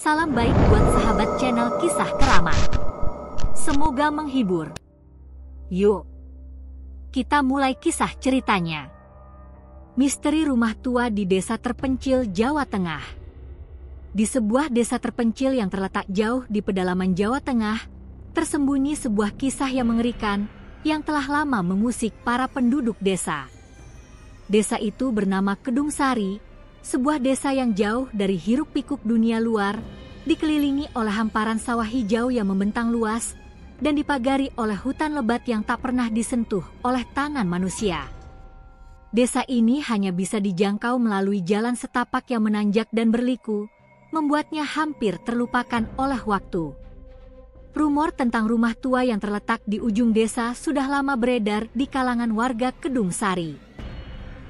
Salam baik buat sahabat channel Kisah Keramat. Semoga menghibur. Yuk, kita mulai kisah ceritanya. Misteri rumah tua di desa terpencil Jawa Tengah. Di sebuah desa terpencil yang terletak jauh di pedalaman Jawa Tengah, tersembunyi sebuah kisah yang mengerikan yang telah lama mengusik para penduduk desa. Desa itu bernama Kedung Sari, sebuah desa yang jauh dari hiruk-pikuk dunia luar, dikelilingi oleh hamparan sawah hijau yang membentang luas, dan dipagari oleh hutan lebat yang tak pernah disentuh oleh tangan manusia. Desa ini hanya bisa dijangkau melalui jalan setapak yang menanjak dan berliku, membuatnya hampir terlupakan oleh waktu. Rumor tentang rumah tua yang terletak di ujung desa sudah lama beredar di kalangan warga Kedung Sari.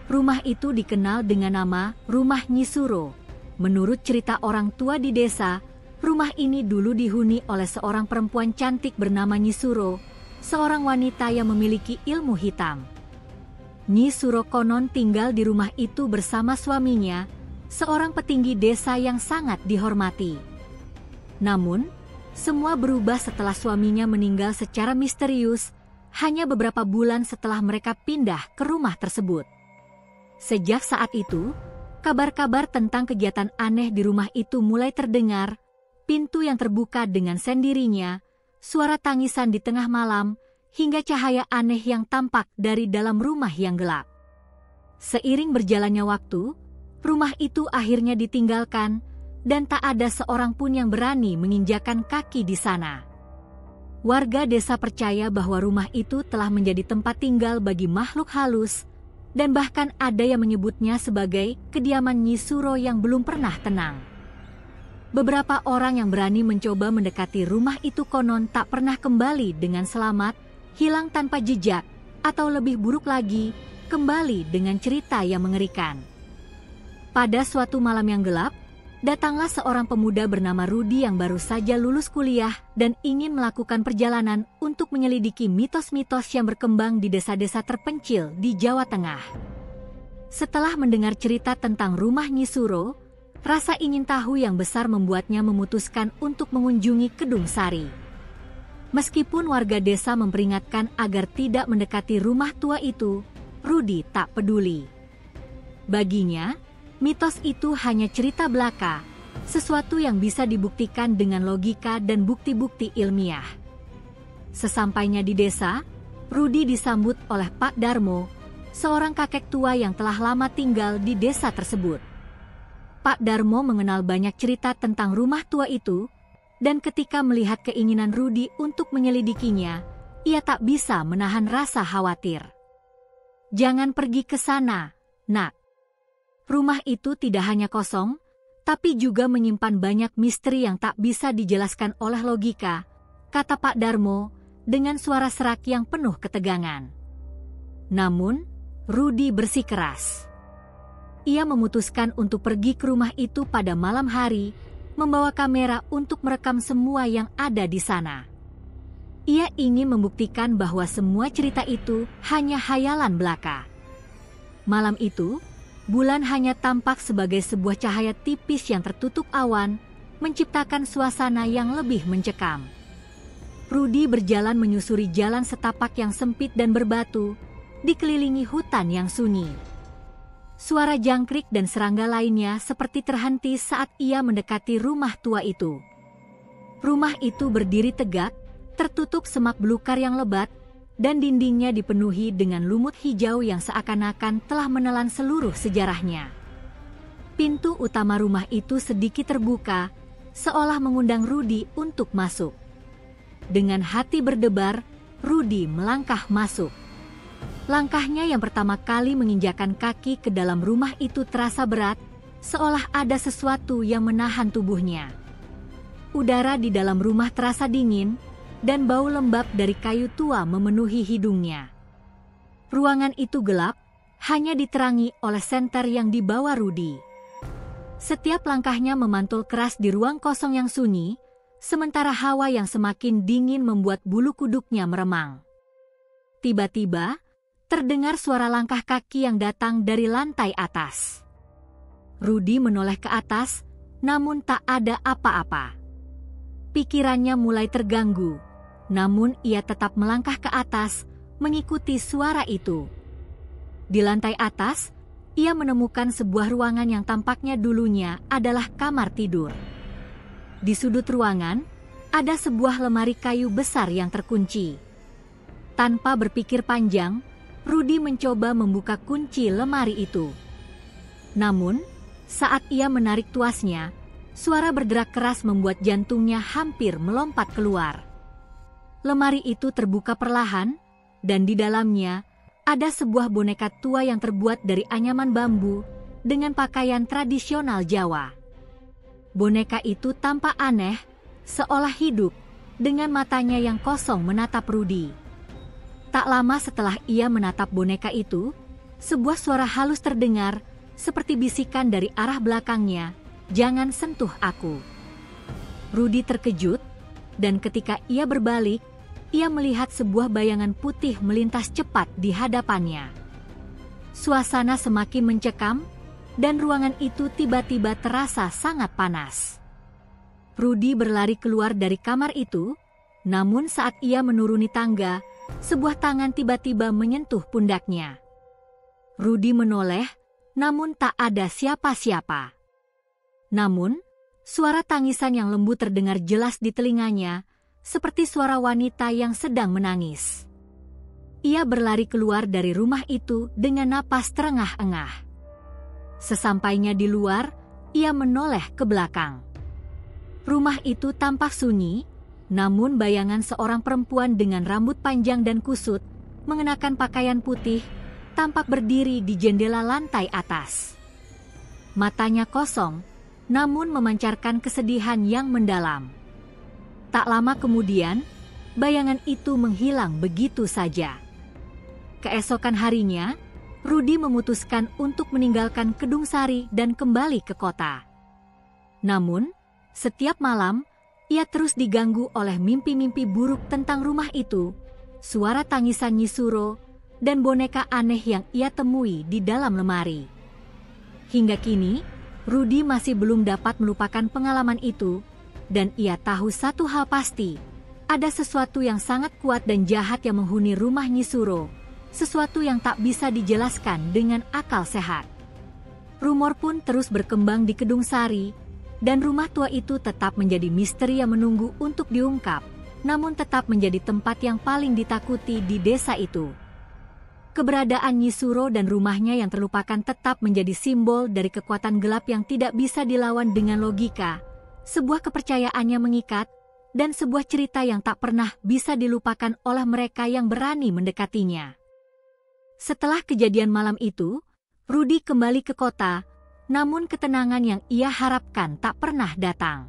Rumah itu dikenal dengan nama Rumah Nyi Suro. Menurut cerita orang tua di desa, rumah ini dulu dihuni oleh seorang perempuan cantik bernama Nyi Suro, seorang wanita yang memiliki ilmu hitam. Nyi Suro konon tinggal di rumah itu bersama suaminya, seorang petinggi desa yang sangat dihormati. Namun, semua berubah setelah suaminya meninggal secara misterius, hanya beberapa bulan setelah mereka pindah ke rumah tersebut. Sejak saat itu, kabar-kabar tentang kegiatan aneh di rumah itu mulai terdengar, pintu yang terbuka dengan sendirinya, suara tangisan di tengah malam, hingga cahaya aneh yang tampak dari dalam rumah yang gelap. Seiring berjalannya waktu, rumah itu akhirnya ditinggalkan, dan tak ada seorang pun yang berani menginjakan kaki di sana. Warga desa percaya bahwa rumah itu telah menjadi tempat tinggal bagi makhluk halus, dan bahkan ada yang menyebutnya sebagai kediaman Nyi Suro yang belum pernah tenang. Beberapa orang yang berani mencoba mendekati rumah itu konon tak pernah kembali dengan selamat, hilang tanpa jejak, atau lebih buruk lagi, kembali dengan cerita yang mengerikan. Pada suatu malam yang gelap, datanglah seorang pemuda bernama Rudi yang baru saja lulus kuliah dan ingin melakukan perjalanan untuk menyelidiki mitos-mitos yang berkembang di desa-desa terpencil di Jawa Tengah. Setelah mendengar cerita tentang rumah Nyi Suro, rasa ingin tahu yang besar membuatnya memutuskan untuk mengunjungi Kedung Sari. Meskipun warga desa memperingatkan agar tidak mendekati rumah tua itu, Rudi tak peduli. Baginya, mitos itu hanya cerita belaka, sesuatu yang bisa dibuktikan dengan logika dan bukti-bukti ilmiah. Sesampainya di desa, Rudi disambut oleh Pak Darmo, seorang kakek tua yang telah lama tinggal di desa tersebut. Pak Darmo mengenal banyak cerita tentang rumah tua itu, dan ketika melihat keinginan Rudi untuk menyelidikinya, ia tak bisa menahan rasa khawatir. "Jangan pergi ke sana, Nak. Rumah itu tidak hanya kosong, tapi juga menyimpan banyak misteri yang tak bisa dijelaskan oleh logika," kata Pak Darmo dengan suara serak yang penuh ketegangan. Namun, Rudi bersikeras. Ia memutuskan untuk pergi ke rumah itu pada malam hari, membawa kamera untuk merekam semua yang ada di sana. Ia ingin membuktikan bahwa semua cerita itu hanya khayalan belaka. Malam itu, bulan hanya tampak sebagai sebuah cahaya tipis yang tertutup awan, menciptakan suasana yang lebih mencekam. Rudi berjalan menyusuri jalan setapak yang sempit dan berbatu, dikelilingi hutan yang sunyi. Suara jangkrik dan serangga lainnya seperti terhenti saat ia mendekati rumah tua itu. Rumah itu berdiri tegak, tertutup semak belukar yang lebat, dan dindingnya dipenuhi dengan lumut hijau yang seakan-akan telah menelan seluruh sejarahnya. Pintu utama rumah itu sedikit terbuka, seolah mengundang Rudi untuk masuk. Dengan hati berdebar, Rudi melangkah masuk. Langkahnya yang pertama kali menginjakan kaki ke dalam rumah itu terasa berat, seolah ada sesuatu yang menahan tubuhnya. Udara di dalam rumah terasa dingin, dan bau lembab dari kayu tua memenuhi hidungnya. Ruangan itu gelap, hanya diterangi oleh senter yang dibawa Rudi. Setiap langkahnya memantul keras di ruang kosong yang sunyi, sementara hawa yang semakin dingin membuat bulu kuduknya meremang. Tiba-tiba, terdengar suara langkah kaki yang datang dari lantai atas. Rudi menoleh ke atas, namun tak ada apa-apa. Pikirannya mulai terganggu, namun ia tetap melangkah ke atas, mengikuti suara itu. Di lantai atas, ia menemukan sebuah ruangan yang tampaknya dulunya adalah kamar tidur. Di sudut ruangan, ada sebuah lemari kayu besar yang terkunci. Tanpa berpikir panjang, Rudy mencoba membuka kunci lemari itu. Namun, saat ia menarik tuasnya, suara berderak keras membuat jantungnya hampir melompat keluar. Lemari itu terbuka perlahan, dan di dalamnya ada sebuah boneka tua yang terbuat dari anyaman bambu dengan pakaian tradisional Jawa. Boneka itu tampak aneh, seolah hidup, dengan matanya yang kosong menatap Rudy. Tak lama setelah ia menatap boneka itu, sebuah suara halus terdengar, seperti bisikan dari arah belakangnya, "Jangan sentuh aku." Rudy terkejut, dan ketika ia berbalik, ia melihat sebuah bayangan putih melintas cepat di hadapannya. Suasana semakin mencekam, dan ruangan itu tiba-tiba terasa sangat panas. Rudy berlari keluar dari kamar itu, namun saat ia menuruni tangga, sebuah tangan tiba-tiba menyentuh pundaknya. Rudy menoleh, namun tak ada siapa-siapa. Namun, suara tangisan yang lembut terdengar jelas di telinganya, seperti suara wanita yang sedang menangis. Ia berlari keluar dari rumah itu dengan napas terengah-engah. Sesampainya di luar, ia menoleh ke belakang. Rumah itu tampak sunyi, namun bayangan seorang perempuan dengan rambut panjang dan kusut, mengenakan pakaian putih, tampak berdiri di jendela lantai atas. Matanya kosong, namun memancarkan kesedihan yang mendalam. Tak lama kemudian, bayangan itu menghilang begitu saja. Keesokan harinya, Rudy memutuskan untuk meninggalkan Kedung Sari dan kembali ke kota. Namun, setiap malam, ia terus diganggu oleh mimpi-mimpi buruk tentang rumah itu, suara tangisan Nyi Suro, dan boneka aneh yang ia temui di dalam lemari. Hingga kini, Rudy masih belum dapat melupakan pengalaman itu, dan ia tahu satu hal pasti, ada sesuatu yang sangat kuat dan jahat yang menghuni rumah Nyi Suro, sesuatu yang tak bisa dijelaskan dengan akal sehat. Rumor pun terus berkembang di Kedung Sari, dan rumah tua itu tetap menjadi misteri yang menunggu untuk diungkap, namun tetap menjadi tempat yang paling ditakuti di desa itu. Keberadaan Nyi Suro dan rumahnya yang terlupakan tetap menjadi simbol dari kekuatan gelap yang tidak bisa dilawan dengan logika, sebuah kepercayaan yang mengikat, dan sebuah cerita yang tak pernah bisa dilupakan oleh mereka yang berani mendekatinya. Setelah kejadian malam itu, Rudy kembali ke kota, namun ketenangan yang ia harapkan tak pernah datang.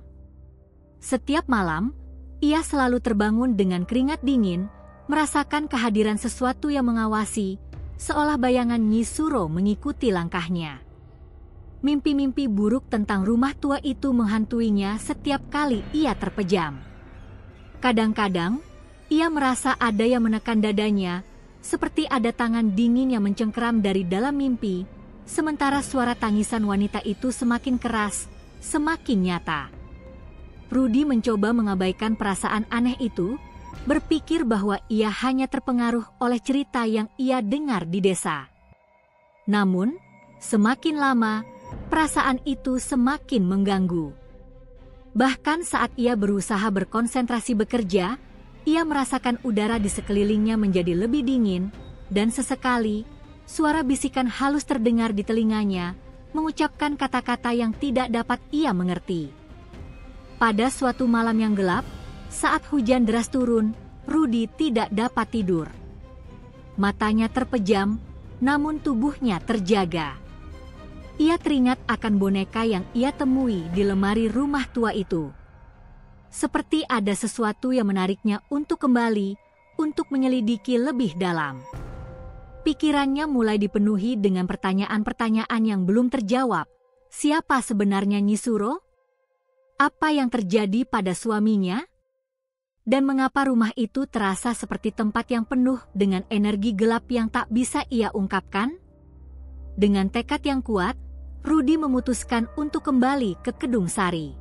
Setiap malam, ia selalu terbangun dengan keringat dingin, merasakan kehadiran sesuatu yang mengawasi, seolah bayangan Nyi Suro mengikuti langkahnya. Mimpi-mimpi buruk tentang rumah tua itu menghantuinya setiap kali ia terpejam. Kadang-kadang, ia merasa ada yang menekan dadanya, seperti ada tangan dingin yang mencengkeram dari dalam mimpi, sementara suara tangisan wanita itu semakin keras, semakin nyata. Rudy mencoba mengabaikan perasaan aneh itu, berpikir bahwa ia hanya terpengaruh oleh cerita yang ia dengar di desa. Namun, semakin lama, perasaan itu semakin mengganggu. Bahkan saat ia berusaha berkonsentrasi bekerja, ia merasakan udara di sekelilingnya menjadi lebih dingin, dan sesekali, suara bisikan halus terdengar di telinganya, mengucapkan kata-kata yang tidak dapat ia mengerti. Pada suatu malam yang gelap, saat hujan deras turun, Rudy tidak dapat tidur. Matanya terpejam, namun tubuhnya terjaga. Ia teringat akan boneka yang ia temui di lemari rumah tua itu. Seperti ada sesuatu yang menariknya untuk kembali, untuk menyelidiki lebih dalam. Pikirannya mulai dipenuhi dengan pertanyaan-pertanyaan yang belum terjawab. Siapa sebenarnya Nyi Suro? Apa yang terjadi pada suaminya? Dan mengapa rumah itu terasa seperti tempat yang penuh dengan energi gelap yang tak bisa ia ungkapkan? Dengan tekad yang kuat, Rudy memutuskan untuk kembali ke Kedung Sari.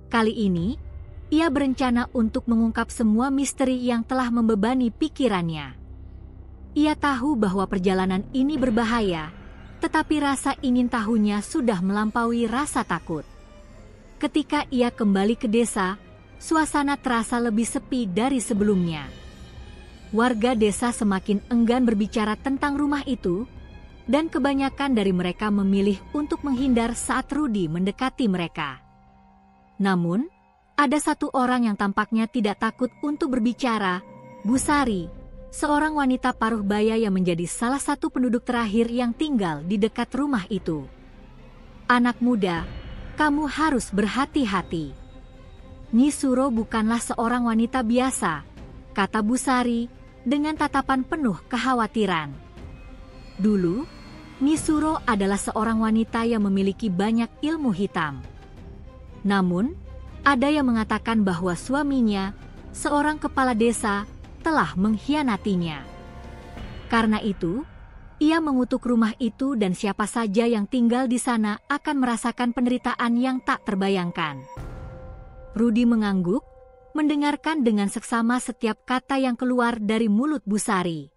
Kali ini, ia berencana untuk mengungkap semua misteri yang telah membebani pikirannya. Ia tahu bahwa perjalanan ini berbahaya, tetapi rasa ingin tahunya sudah melampaui rasa takut. Ketika ia kembali ke desa, suasana terasa lebih sepi dari sebelumnya. Warga desa semakin enggan berbicara tentang rumah itu, dan kebanyakan dari mereka memilih untuk menghindar saat Rudy mendekati mereka. Namun, ada satu orang yang tampaknya tidak takut untuk berbicara, Bu Sari, seorang wanita paruh baya yang menjadi salah satu penduduk terakhir yang tinggal di dekat rumah itu. Anak muda, kamu harus berhati-hati. Nyi Suro bukanlah seorang wanita biasa, kata Bu Sari dengan tatapan penuh kekhawatiran. Dulu, Nyi Suro adalah seorang wanita yang memiliki banyak ilmu hitam. Namun, ada yang mengatakan bahwa suaminya, seorang kepala desa, telah mengkhianatinya. Karena itu, ia mengutuk rumah itu dan siapa saja yang tinggal di sana akan merasakan penderitaan yang tak terbayangkan. Rudy mengangguk, mendengarkan dengan seksama setiap kata yang keluar dari mulut Bu Sari.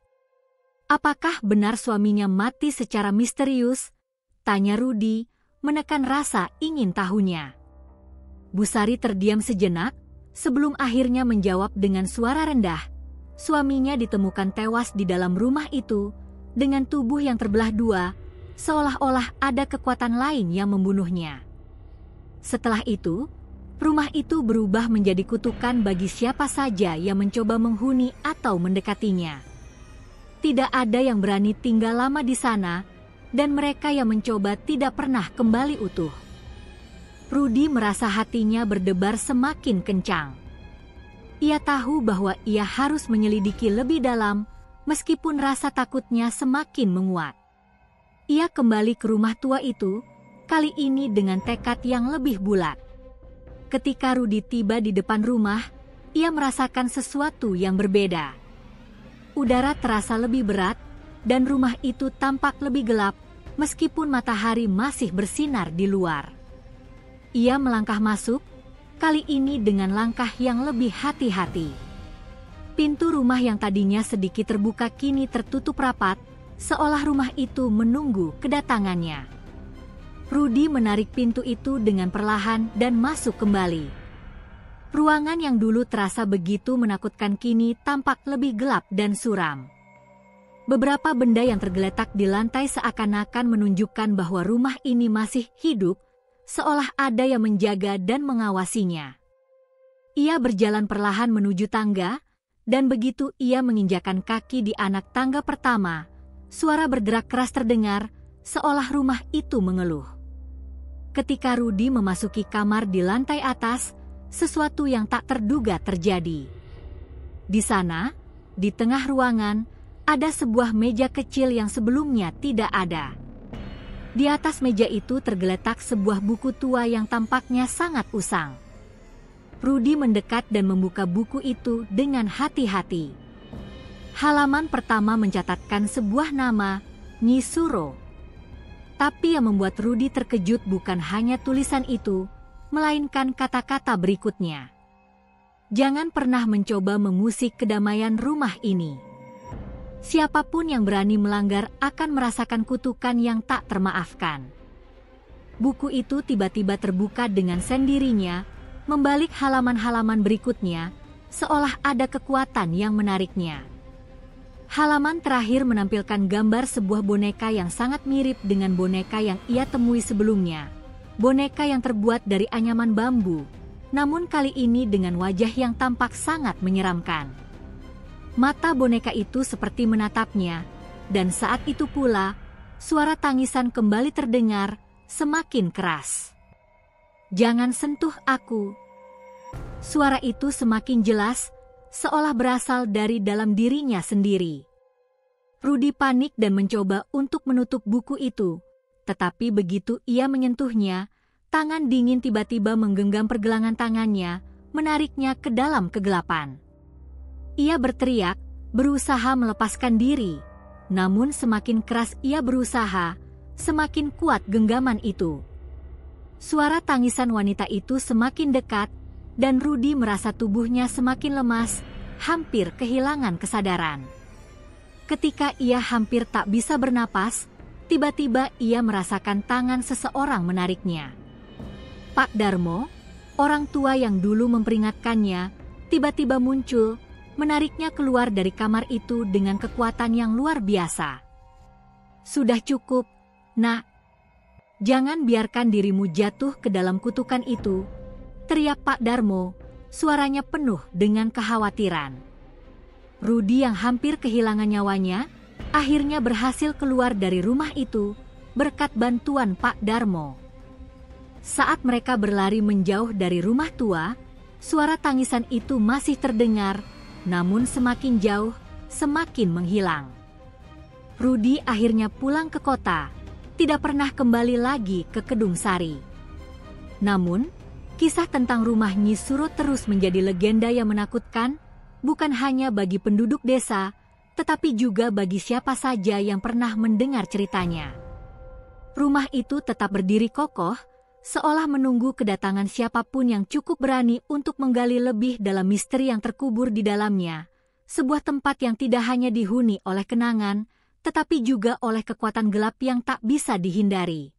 Apakah benar suaminya mati secara misterius? Tanya Rudy, menekan rasa ingin tahunya. Bu Sari terdiam sejenak, sebelum akhirnya menjawab dengan suara rendah. Suaminya ditemukan tewas di dalam rumah itu, dengan tubuh yang terbelah dua, seolah-olah ada kekuatan lain yang membunuhnya. Setelah itu, rumah itu berubah menjadi kutukan bagi siapa saja yang mencoba menghuni atau mendekatinya. Tidak ada yang berani tinggal lama di sana, dan mereka yang mencoba tidak pernah kembali utuh. Rudy merasa hatinya berdebar semakin kencang. Ia tahu bahwa ia harus menyelidiki lebih dalam, meskipun rasa takutnya semakin menguat. Ia kembali ke rumah tua itu, kali ini dengan tekad yang lebih bulat. Ketika Rudy tiba di depan rumah, ia merasakan sesuatu yang berbeda. Udara terasa lebih berat, dan rumah itu tampak lebih gelap, meskipun matahari masih bersinar di luar. Ia melangkah masuk, kali ini dengan langkah yang lebih hati-hati. Pintu rumah yang tadinya sedikit terbuka kini tertutup rapat, seolah rumah itu menunggu kedatangannya. Rudy menarik pintu itu dengan perlahan dan masuk kembali. Ruangan yang dulu terasa begitu menakutkan kini tampak lebih gelap dan suram. Beberapa benda yang tergeletak di lantai seakan-akan menunjukkan bahwa rumah ini masih hidup, seolah ada yang menjaga dan mengawasinya. Ia berjalan perlahan menuju tangga, dan begitu ia menginjakan kaki di anak tangga pertama, suara bergerak keras terdengar, seolah rumah itu mengeluh. Ketika Rudy memasuki kamar di lantai atas, sesuatu yang tak terduga terjadi. Di sana, di tengah ruangan, ada sebuah meja kecil yang sebelumnya tidak ada. Di atas meja itu tergeletak sebuah buku tua yang tampaknya sangat usang. Rudy mendekat dan membuka buku itu dengan hati-hati. Halaman pertama mencatatkan sebuah nama, Nyi Suro. Tapi yang membuat Rudy terkejut bukan hanya tulisan itu, melainkan kata-kata berikutnya. Jangan pernah mencoba mengusik kedamaian rumah ini. Siapapun yang berani melanggar akan merasakan kutukan yang tak termaafkan. Buku itu tiba-tiba terbuka dengan sendirinya, membalik halaman-halaman berikutnya, seolah ada kekuatan yang menariknya. Halaman terakhir menampilkan gambar sebuah boneka yang sangat mirip dengan boneka yang ia temui sebelumnya. Boneka yang terbuat dari anyaman bambu, namun kali ini dengan wajah yang tampak sangat menyeramkan. Mata boneka itu seperti menatapnya, dan saat itu pula, suara tangisan kembali terdengar, semakin keras. "Jangan sentuh aku." Suara itu semakin jelas, seolah berasal dari dalam dirinya sendiri. Rudy panik dan mencoba untuk menutup buku itu, tetapi begitu ia menyentuhnya, tangan dingin tiba-tiba menggenggam pergelangan tangannya, menariknya ke dalam kegelapan. Ia berteriak, berusaha melepaskan diri, namun semakin keras ia berusaha, semakin kuat genggaman itu. Suara tangisan wanita itu semakin dekat, dan Rudy merasa tubuhnya semakin lemas, hampir kehilangan kesadaran. Ketika ia hampir tak bisa bernapas, tiba-tiba ia merasakan tangan seseorang menariknya. Pak Darmo, orang tua yang dulu memperingatkannya, tiba-tiba muncul, menariknya keluar dari kamar itu dengan kekuatan yang luar biasa. "Sudah cukup, Nak. Jangan biarkan dirimu jatuh ke dalam kutukan itu," teriak Pak Darmo, suaranya penuh dengan kekhawatiran. Rudy yang hampir kehilangan nyawanya, akhirnya berhasil keluar dari rumah itu berkat bantuan Pak Darmo. Saat mereka berlari menjauh dari rumah tua, suara tangisan itu masih terdengar, namun semakin jauh, semakin menghilang. Rudy akhirnya pulang ke kota, tidak pernah kembali lagi ke Kedung Sari. Namun, kisah tentang rumah Nyi Suro terus menjadi legenda yang menakutkan, bukan hanya bagi penduduk desa, tetapi juga bagi siapa saja yang pernah mendengar ceritanya. Rumah itu tetap berdiri kokoh, seolah menunggu kedatangan siapapun yang cukup berani untuk menggali lebih dalam misteri yang terkubur di dalamnya, sebuah tempat yang tidak hanya dihuni oleh kenangan, tetapi juga oleh kekuatan gelap yang tak bisa dihindari.